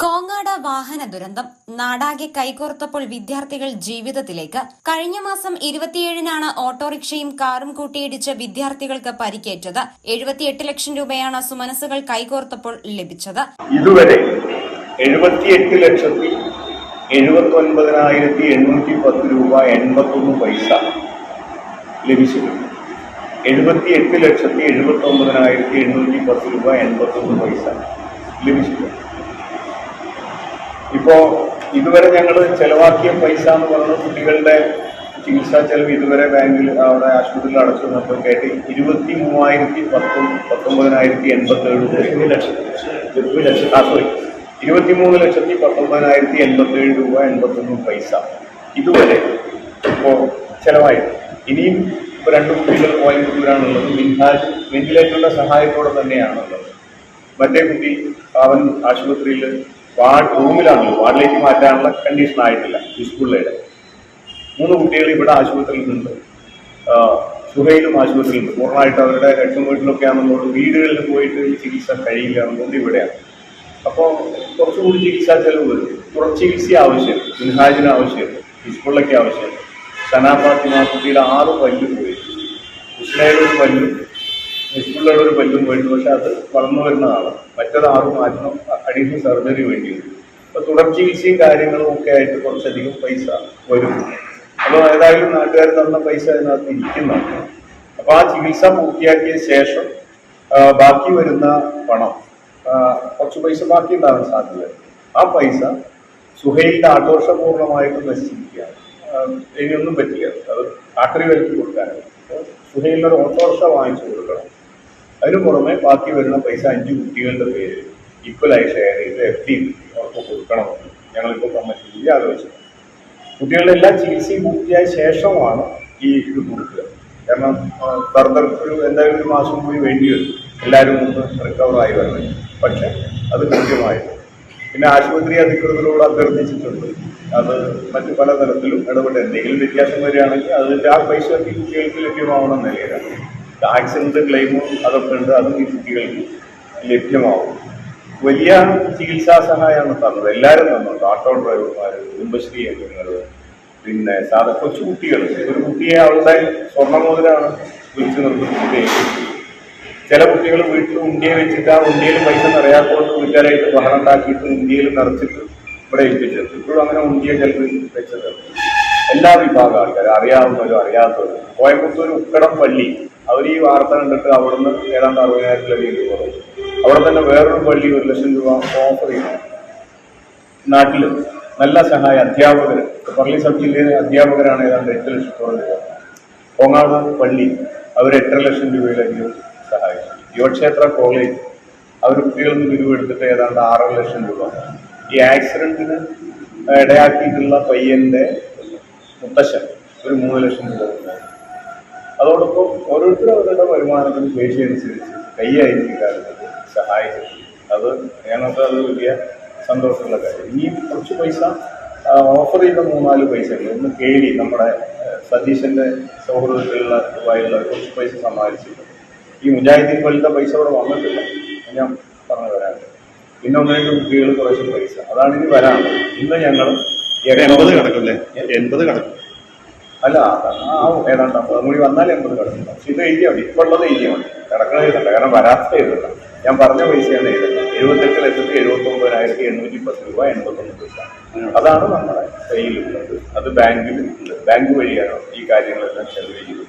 കോങ്ങാട് വാഹന ദുരന്തം നാടാകെ കൈകോർത്തപ്പോൾ വിദ്യാർത്ഥികൾ ജീവിതത്തിലേക്ക്. കഴിഞ്ഞ മാസം 27-നാണ് ഓട്ടോറിക്ഷയും കാറും കൂട്ടിയിടിച്ച് വിദ്യാർത്ഥികൾക്ക് പരിക്കേറ്റത്. 78 ലക്ഷം രൂപയാണ് സുമനസുകൾ കൈകോർത്തപ്പോൾ ലഭിച്ചത്. ഇതുവരെ 78,79,810 രൂപ 81 പൈസ ലഭിച്ചിട്ടുണ്ട്. 78,79,810 രൂപ 81 പൈസ ലഭിച്ചിട്ടുണ്ട്. ഇപ്പോ ഇതുവരെ ഞങ്ങൾ ചെലവാക്കിയ പൈസ എന്ന് പറയുന്നത് കുട്ടികളുടെ ചികിത്സാ ചെലവ് ഇതുവരെ ബാങ്കിൽ അവിടെ ആശുപത്രിയിൽ അടച്ചു വന്നപ്പോൾ കേട്ട് 23,19,87 രൂപ 81 പൈസ ഇതുവരെ ഇപ്പോൾ ചെലവായി. ഇനിയും ഇപ്പോൾ 2 കുട്ടികൾ കോയമ്പത്തൂരാണുള്ളത്. മിൻഹാജ് വെന്റിലേറ്ററിന്റെ സഹായത്തോടെ തന്നെയാണുള്ളത്. മറ്റേ കുട്ടി അവൻ ആശുപത്രിയിൽ റൂമിലാണല്ലോ, വാർഡിലേക്ക് മാറ്റാനുള്ള കണ്ടീഷൻ ആയിട്ടില്ല. ഈ സ്കൂളിലെ 3 കുട്ടികൾ ഇവിടെ ആശുപത്രിയിലുണ്ട്. സുഹൈലും ആശുപത്രിയിലുണ്ട്. പൂർണ്ണമായിട്ട് അവരുടെ രക്ഷം വീട്ടിലൊക്കെ ആണെന്നുള്ളത് വീടുകളിൽ പോയിട്ട് ചികിത്സ കഴിയില്ല എന്നുകൊണ്ട് ഇവിടെയാണ്. അപ്പോൾ കുറച്ചുകൂടി ചികിത്സാ ചെലവ് വരും. കുറച്ച് ചികിത്സ ആവശ്യമുണ്ട്. മിൻഹാജിന് ആവശ്യമുണ്ട്. ഈ സ്കൂളിലൊക്കെ ആവശ്യമുണ്ട്. സനാ ഫാത്തിമ കുട്ടിയുടെ 6 പല്ല് പോയി. ഉസ്നയുടെ ഒരു പല്ലും സ്കൂളിലുള്ള ഒരു പല്ലും പോയിട്ട്, പക്ഷെ അത് വളർന്നു വരുന്നതാണ്. മറ്റൊരു 6 മാറ്റം അഡീഷണൽ സർജറി വേണ്ടിവരും. അപ്പോൾ തുടർ ചികിത്സയും കാര്യങ്ങളും ഒക്കെ ആയിട്ട് കുറച്ചധികം പൈസ വരും. അപ്പോൾ ഏതായാലും നാട്ടുകാർ തന്ന പൈസ അതിനകത്ത് ഇരിക്കുന്നുണ്ട്. അപ്പോൾ ആ ചികിത്സ പൂർത്തിയാക്കിയ ശേഷം ബാക്കി വരുന്ന പണം, കുറച്ച് പൈസ ബാക്കി ഉണ്ടാകാൻ സാധ്യത. ആ പൈസ സുഹൈലിന്റെ ആഘോഷ പൂർണ്ണമായിട്ട് നശിച്ചിരിക്കുകയാണ്. ഇനിയൊന്നും പറ്റില്ല. അത് ആക്രി വിലക്ക് കൊടുക്കാനാണ്. അപ്പോൾ സുഹൈലിനൊരു ഓട്ടോറിക്ഷ വാങ്ങിച്ചു കൊടുക്കണം. അതിനു പുറമെ ബാക്കി വരുന്ന പൈസ 5 കുട്ടികളുടെ പേര് ഈക്വലായി ഷെയർ ചെയ്ത് FD അവർക്ക് കൊടുക്കണമെന്ന് ഞങ്ങളിപ്പോൾ കമ്മിറ്റിയിൽ ആലോചിച്ചത്. കുട്ടികളുടെ എല്ലാ ചികിത്സയും പൂർത്തിയായ ശേഷമാണ് ഈ ഇത് കൊടുക്കുക. കാരണം ഫർദർ എന്തായാലും 1 മാസം കൂടി വേണ്ടി വരും എല്ലാവരും ഒന്ന് റിക്കവറായി വരണം. പക്ഷെ അത് കൃത്യമായിട്ട് പിന്നെ ആശുപത്രി അധികൃതരോട് അഭ്യർത്ഥിച്ചിട്ടുണ്ട്. അത് മറ്റു പല തരത്തിലും ഇടപെട്ട് എന്തെങ്കിലും വ്യത്യാസം വരികയാണെങ്കിൽ അതിൻ്റെ ആ പൈസ ഈ കുട്ടികൾക്ക് ലഭ്യമാവണം നിലയിലാണ്. ആക്സിഡന്റ് ക്ലെയിമും അതൊക്കെ ഉണ്ട്. അതും ഈ കുട്ടികൾക്ക് ലഭ്യമാവും. വലിയ ചികിത്സാ സഹായമാണ് തന്നത്. എല്ലാവരും തന്നുണ്ട്. ഓട്ടോ ഡ്രൈവർമാർ, കുടുംബശ്രീ അംഗങ്ങൾ, പിന്നെ കൊച്ചു കുട്ടികൾ. ഒരു കുട്ടിയെ അവളുടെ സ്വർണ്ണമോതിരാണ് വിളിച്ചു നിർത്തുന്നത്. ചില കുട്ടികൾ വീട്ടിൽ ഉണ്ടിയെ വെച്ചിട്ട് ആ ഉണ്ടിയിൽ പൈസ നിറയാത്തോണ്ട് വീട്ടുകാരായിട്ട് ബഹളം ഉണ്ടാക്കിയിട്ട് ഉണ്ടിയിൽ നിറച്ചിട്ട് ഇവിടെ ഏൽപ്പിച്ചത്. ഇപ്പോഴും അങ്ങനെ ഉണ്ടിയെ ചിലപ്പോൾ വെച്ചത്. എല്ലാ വിഭാഗം ആൾക്കാർ, അറിയാവുന്നവരും അറിയാത്തവരും. കോയമ്പത്തൂർ ഉക്കടം പള്ളി, അവർ ഈ വാർത്ത കണ്ടിട്ട് അവിടുന്ന് ഏതാണ്ട് 60,000 രൂപ കുറവ്. അവിടെ തന്നെ വേറൊരു പള്ളി 1 ലക്ഷം രൂപ ഓഫർ ചെയ്യുന്നു. നാട്ടിൽ നല്ല സഹായം അധ്യാപകർ, പള്ളി സബ് ജില്ലയിലെ അധ്യാപകരാണ് ഏതാണ്ട് 8 ലക്ഷത്തോളം രൂപ. കോങ്ങാട് പള്ളി അവർ 8.5 ലക്ഷം രൂപയിലധികം സഹായിച്ചു. യുവക്ഷേത്ര കോളേജ് അവർ കുട്ടികളിൽ നിന്ന് പിരിവെടുത്തിട്ട് ഏതാണ്ട് 6 ലക്ഷം രൂപ. ഈ ആക്സിഡന്റിന് ഇടയാക്കിയിട്ടുള്ള പയ്യന്റെ മുത്തശ്ശൻ ഒരു 3 ലക്ഷം രൂപ. അതോടൊപ്പം ഓരോരുത്തരും അവരുടെ വരുമാനത്തിന് ശേഷി അനുസരിച്ച് കൈയായിരിക്കും കാര്യത്തിൽ സഹായിച്ചിട്ടുണ്ട്. അത് ഞങ്ങൾക്ക് അത് വലിയ സന്തോഷമുള്ള കാര്യം. ഇനിയും കുറച്ച് പൈസ ഓഫർ ചെയ്ത 3-4 പൈസകൾ. ഒന്ന് കേളി, നമ്മുടെ സതീശന്റെ സൗഹൃദത്തിലുള്ള ദുബായിലുള്ള കുറച്ച് പൈസ സമ്മാനിച്ചിട്ടുണ്ട്. ഈ മുജാഹിദീൻ പോലത്തെ പൈസ ഇവിടെ വന്നിട്ടില്ല, ഞാൻ പറഞ്ഞു വരാനുണ്ട്. പിന്നെ 1-2 കുട്ടികൾ കുറച്ച് പൈസ, അതാണ് ഇനി വരാനുള്ളത്. ഇന്ന് ഞങ്ങൾ 80 കിടക്കില്ലേ? 80 കിടക്കും. അല്ല, ഏതാണ്ട് കൂടി വന്നാൽ 80 കിടക്കില്ല. പക്ഷെ ഇത് എഴുതിയാൽ മതി. ഇപ്പോൾ ഉള്ളത് എഴുതിയാൽ മതി. കിടക്കണ എഴുതണ്ട, കാരണം വരാത്ത എഴുതണ്ട. ഞാൻ പറഞ്ഞ പൈസയാണ് എഴുതുന്നത്. 78,79,810 രൂപ 81 പൈസ. അതാണ് നമ്മുടെ കയ്യിലുള്ളത്. അത് ബാങ്കിലുണ്ട്. ബാങ്ക് വഴിയാണ് ഈ കാര്യങ്ങളെല്ലാം ചെലവഴിക്കുന്നത്.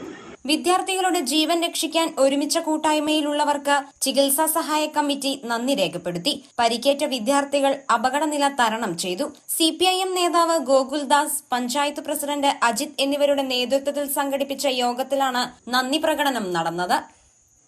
വിദ്യാർത്ഥികളുടെ ജീവൻ രക്ഷിക്കാൻ ഒരുമിച്ച കൂട്ടായ്മയിലുള്ളവർക്ക് ചികിത്സാ സഹായ കമ്മിറ്റി നന്ദി രേഖപ്പെടുത്തി. പരിക്കേറ്റ വിദ്യാർത്ഥികൾ അപകടനില തരണം ചെയ്തു. CPIM നേതാവ് ഗോകുൽദാസ്, പഞ്ചായത്ത് പ്രസിഡന്റ് അജിത് എന്നിവരുടെ നേതൃത്വത്തിൽ സംഘടിപ്പിച്ച യോഗത്തിലാണ് നന്ദി പ്രകടനം നടന്നത്.